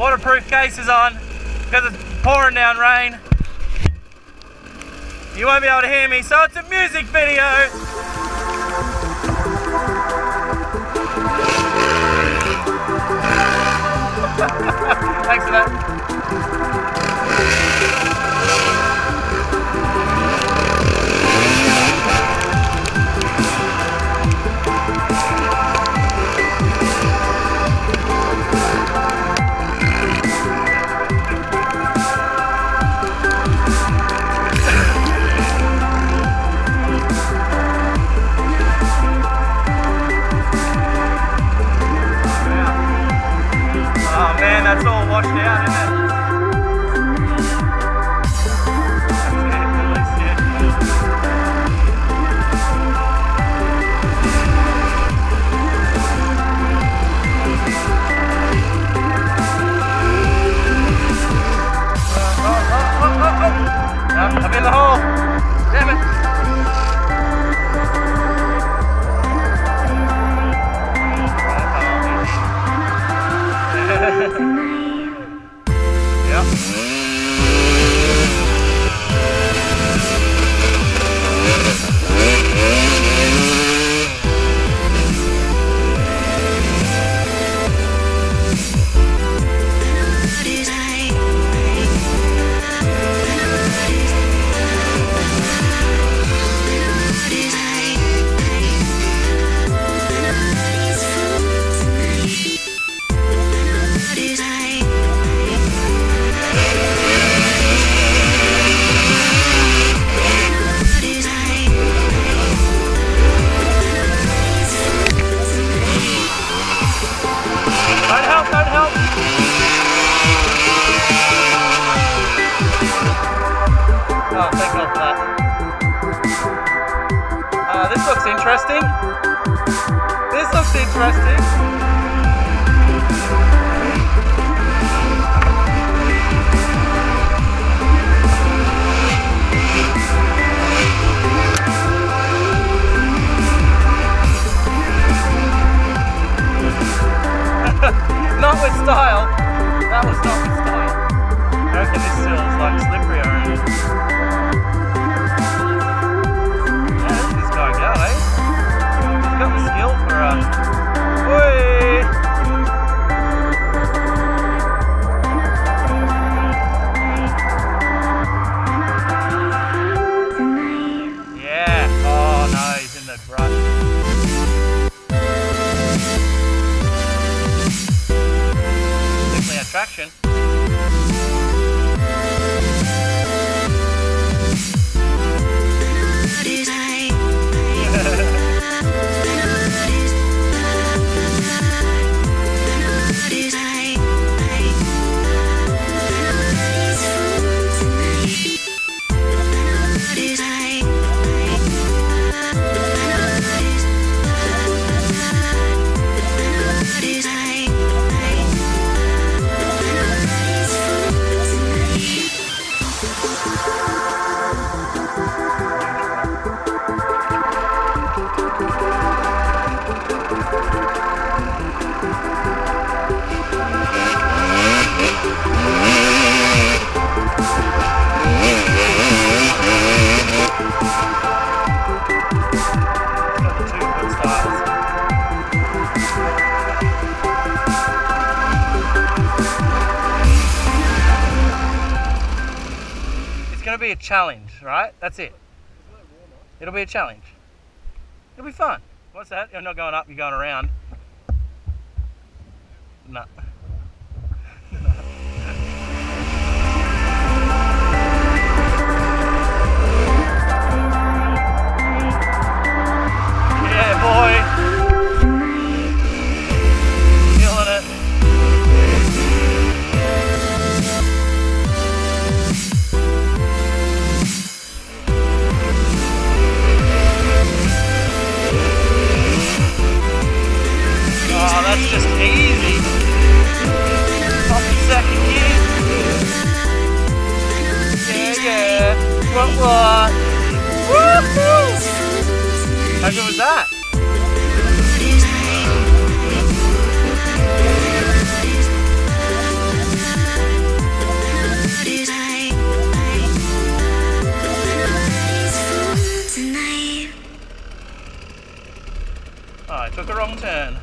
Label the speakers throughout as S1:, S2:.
S1: waterproof cases on because it's pouring down rain. You won't be able to hear me, so it's a music video. Thanks for that. Oh man, that's all washed out, isn't it? I'm in the hole. Damn it. Yep. Oh, thank God for that. This looks interesting. This looks interesting. Not with style. That was not with style. I reckon this still is like slippery, I reckon. Got the skill for yeah. Oh no, he's in the brush. Definitely had traction. It's going to be a challenge, right? That's it. It'll be a challenge. It'll be fun. What's that? You're not going up, you're going around. No. Yeah, boy. Feeling it. Oh, that's just easy. Off the second gear. Yeah, yeah. What? Woohoo! How good was that? a wrong turn.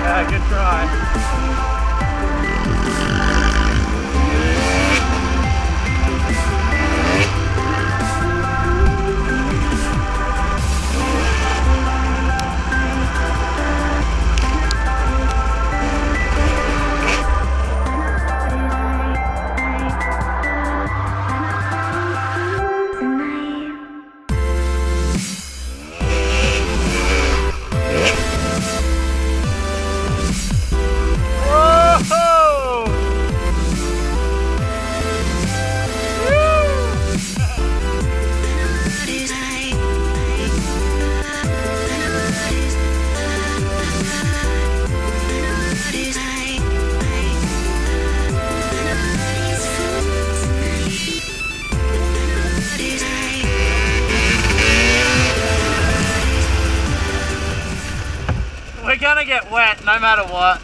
S1: Yeah, good try. We're gonna get wet no matter what.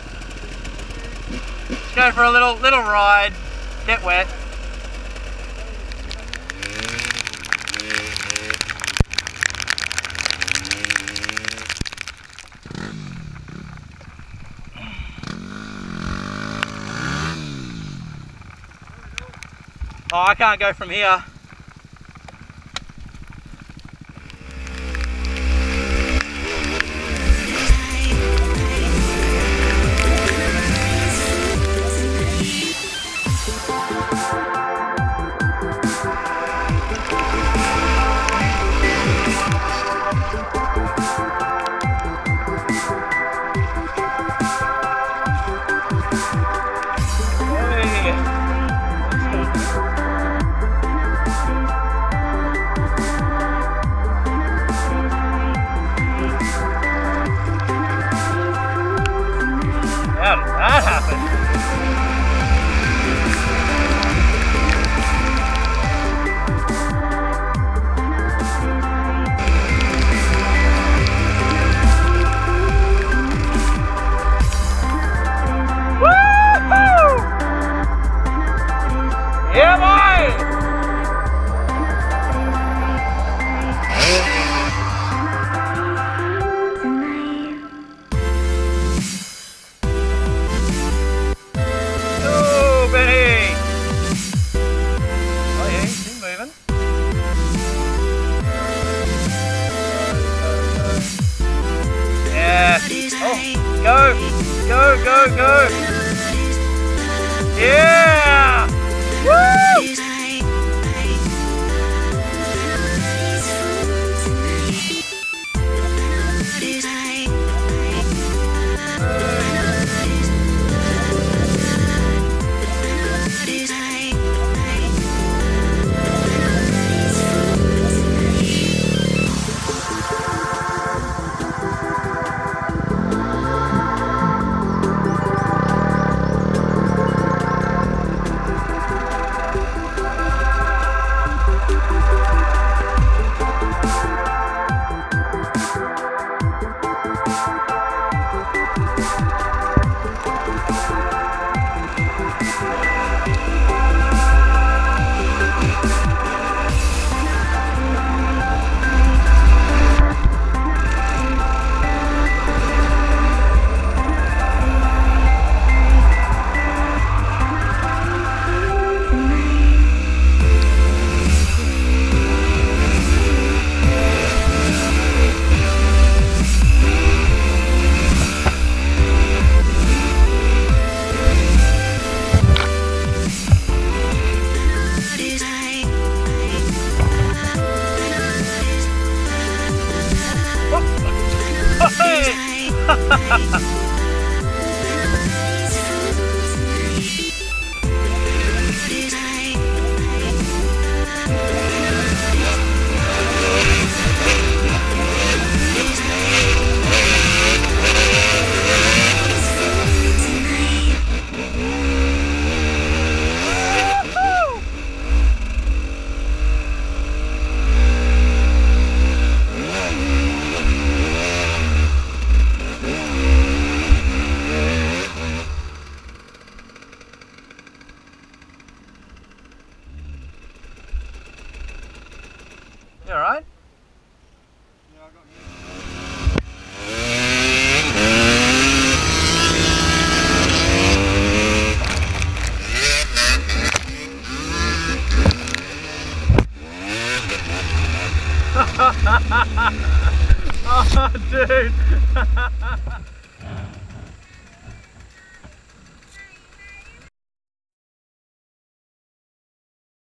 S1: Let's go for a little ride, get wet. Oh, I can't go from here. How did that happen? Woo-hoo! Yeah, boy! Go, go, go, go. Yeah! Woo! Oh, dude.